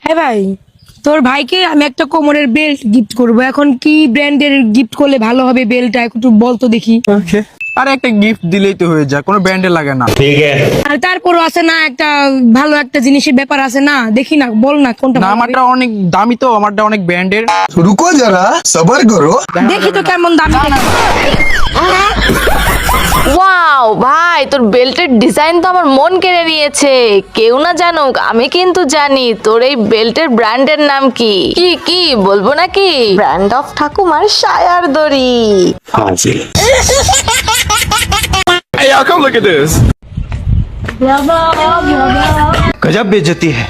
হ্যাঁ ভাই, তোর ভাইকে আমি একটা কোমরের বেল্ট গিফট করব। এখন কি ব্র্যান্ডের গিফট করলে ভালো হবে? বেল্টটা একটু বল তো দেখি। আর একটা গিফট দিলেই তো হয়ে যায়, কোনো ব্র্যান্ডে লাগে না। আর তারপরও আছে না একটা ভালো একটা জিনিসের ব্যাপার আছে না, দেখি না, বল না কোনটা না, ভালো হবে? আমারটা অনেক দামি তো, আমারটা অনেক ব্র্যান্ডের। रुको जरा सबर करो। দেখি তো কেমন দামি। ওয়াও ভাই, তোর বেল্টের ডিজাইন তো আমার মন কেড়ে নিয়েছে। কেউ না জানুক, আমি কিন্তু জানি তোর এই বেল্টের ব্র্যান্ডের নাম কি। কি কি বলবো নাকি? ব্র্যান্ড অফ ঠাকুমার সায়ার দড়ি। Hey, y'all, come look at this. गजब बेइज्जती है।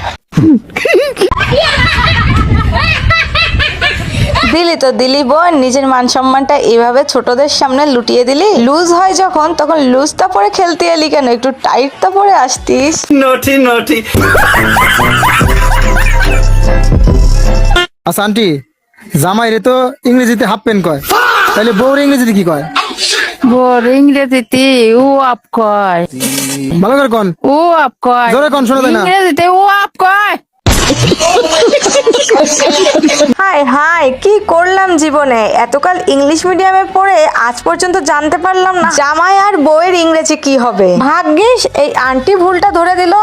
দিলি তো দিলি বোন, নিজের মান সম্মানটা এভাবে ছোটদের সামনে লুটিয়ে দিলি। লুজ হয় যখন তখন লুজটা পরে খেলতে এলি কেন? একটু টাইটটা পরে আসতিস। নটি নটি। আচ্ছা আন্টি, জামাই রে তো ইংরেজিতে হাফ প্যান্ট কয়, তাহলে বউর ইংরেজিতে কি কয়? বোর ইংরেজিতে ও আপ কয়। ভালো করে কন, ও আপ কয়। জোরে কন, শোনা যায় না। ইংরেজিতে ও আপ কয়। হাই হাই, কি করলাম জীবনে? এতকাল ইংলিশ মিডিয়ামে পড়ে আজ পর্যন্ত জানতে পারলাম না জামাই আর বউয়ের ইংরেজি কি হবে। ভাগ্যিস এই আন্টি ভুলটা ধরে দিল।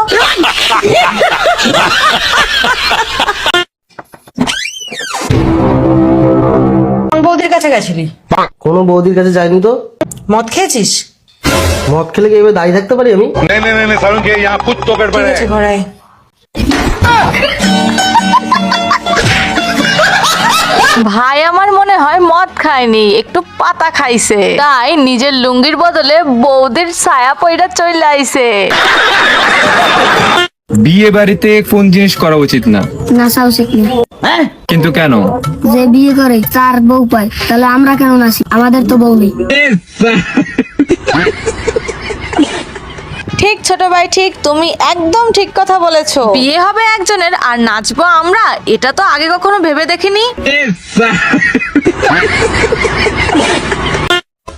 কোন বৌদির কাছে গেছিলি? কোনো বৌদির কাছে যাইনি তো। মদ খেয়েছিস? মদ খেলে কি এভাবে দাঁড়িয়ে থাকতে পারি আমি? नहीं सारुण के यहाँ कुछ तो गड़बड़ है। ঘরে ভাই আমার মনে হয় মদ খায়নি, একটু পাতা খাইছে, তাই নিজের লুঙ্গির বদলে বৌদির ছায়া পইড়া চলে আইছে। বিয়ে বাড়িতে কোন জিনিস করা উচিত না? নাচা উচিত না। কিন্তু কেন? যে বিয়ে করে চার বউ পায়, তাহলে আমরা কেন নাচি? আমাদের তো বউ নেই। ঠিক ছোট ভাই, ঠিক, তুমি একদম ঠিক কথা বলেছো। বিয়ে হবে একজনের আর নাচবো আমরা, এটা তো আগে কখনো ভেবে দেখিনি।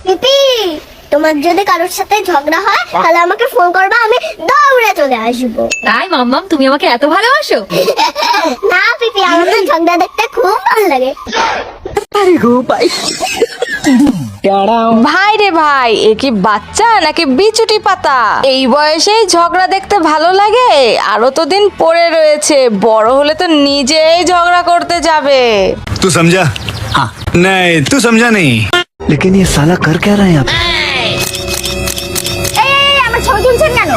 পিপি, তোমার যদি কারোর সাথে ঝগড়া হয় তাহলে আমাকে ফোন করবা, আমি দৌড়ে চলে আসবো। তাই মাম্মাম, তুমি আমাকে এত ভালোবাসো? না পিপি, আমার তো ঝগড়া দেখতে খুব ভালো লাগে। ভাই রে ভাই, এ কি বাচ্চা নাকি বিচুটি পাতা? এই বয়সেই ঝগড়া দেখতে ভালো লাগে? আরো তো দিন পড়ে রয়েছে, বড় হলে তো নিজেই ঝগড়া করতে যাবে। तू समझा? हाँ। नहीं, तू समझा नहीं। लेकिन ये साला कर क्या रहा है यहाँ पे? এই আমার ছবি তুলছেন কেন?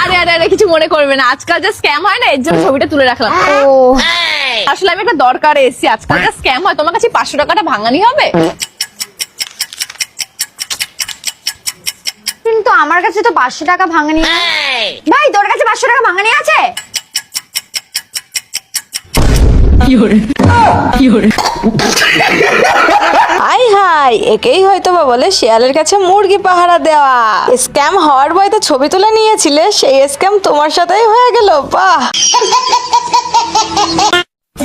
আরে আরে আরে, কিছু মনে করবে না, আজকাল যা স্ক্যাম হয় না, এর জন্য ছবিটা তুলে রাখলাম। ও আসলে আমি একটা দরকারে এসেছি। আজকাল যা স্ক্যাম হয়, তোমার কাছে 500 টাকাটা ভাঙানি হবে? কিন্তু আমার কাছে তো 500 টাকা ভাঙানি। ভাই, তোর কাছে 500 টাকা ভাঙানি আছে? হাই হাই, একেই হয়তো বা বলে শিয়ালের কাছে মুরগি পাহারা দেওয়া। স্ক্যাম হওয়ার ভয়তে ছবি তুলে নিয়েছিলে, সেই স্ক্যাম তোমার সাথেই হয়ে গেল। বাহ।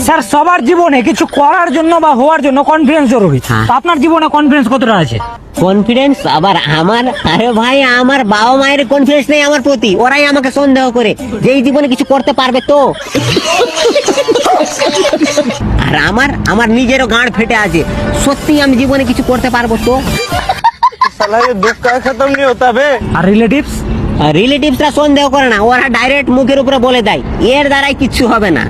স্যার, সবার জীবনে কিছু করার জন্য বা হওয়ার জন্য কনফিডেন্স জরুরি। তো আপনার জীবনে কনফিডেন্স কতটা আছে? কনফিডেন্স আবার আমার? আরে ভাই, আমার বাবা মায়ের কনফিডেন্স নেই আমার প্রতি, ওরাই আমাকে সন্দেহ করে যে এই জীবনে কিছু করতে পারবে তো। আর আমার নিজেরও গাঁড় ফেটে আছে, সত্যি আমি জীবনে কিছু করতে পারবো তো। साला ये दुख का खत्म नहीं होता बे। আর রিলেটিভস? রিলেটিভসরা সন্দেহ করে না, ওরা ডাইরেক্ট মুখের উপরে বলে দেয় এর দ্বারাই কিচ্ছু হবে না।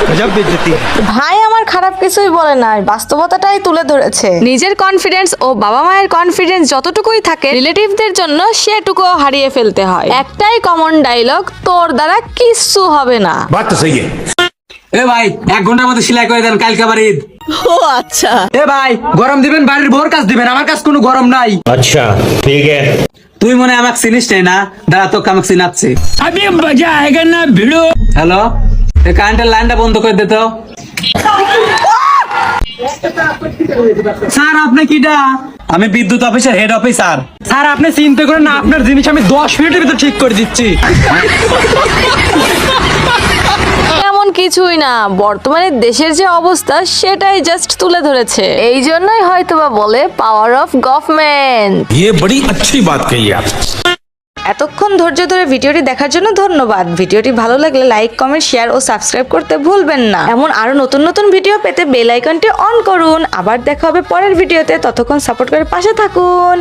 गजब बेइज्जती है। ভাই আমার খারাপ কিছুই বলে নাই, বাস্তবতাটাই তুলে ধরেছে। নিজের কনফিডেন্স ও বাবা মায়ের কনফিডেন্স যতটুকুই থাকে, রিলেটিভদের জন্য সেটুকুও হারিয়ে ফেলতে হয়। একটাই কমন ডায়লগ, তোর দ্বারা কিচ্ছু হবে না। बात तो सही है। এ ভাই, 1 ঘন্টার মধ্যে সেলাই করে দেন, কালকে আবার ঈদ। ও আচ্ছা। এ ভাই, গরম দিবেন, বাড়ির ভোর কাজ দিবেন, আমার কাছে কোনো গরম নাই। अच्छा ठीक है। তুই মনে হয় আমাকে চিনিস না? দাঁড়া, তোকে আমাকে চিনাচ্ছি। আবে মজা আয়েগা না ভিড়ো। হ্যালো, এই কারেন্টের লাইনটা বন্ধ করে দে তো। স্যার, আপনি কিটা? আমি বিদ্যুৎ অফিসের হেড অফিসার। স্যার, আপনি চিন্তা করেন না, আপনার জিনিস আমি 10 মিনিটের ভিতর ঠিক করে দিচ্ছি। এমন কিছুই না, বর্তমানে দেশের যে অবস্থা সেটাই জাস্ট তুলে ধরেছে। এই জন্যই হয়তোবা বলে পাওয়ার অফ গভর্নমেন্ট। ये बड़ी अच्छी बात कही आप। এতক্ষণ ধৈর্য ধরে ভিডিওটি দেখার জন্য ধন্যবাদ। ভিডিওটি ভালো লাগলে লাইক, কমেন্ট, শেয়ার ও সাবস্ক্রাইব করতে ভুলবেন না। এমন আরো নতুন নতুন ভিডিও পেতে বেল আইকনটি অন করুন। আবার দেখা হবে পরের ভিডিওতে, ততক্ষণ সাপোর্ট করে পাশে থাকুন।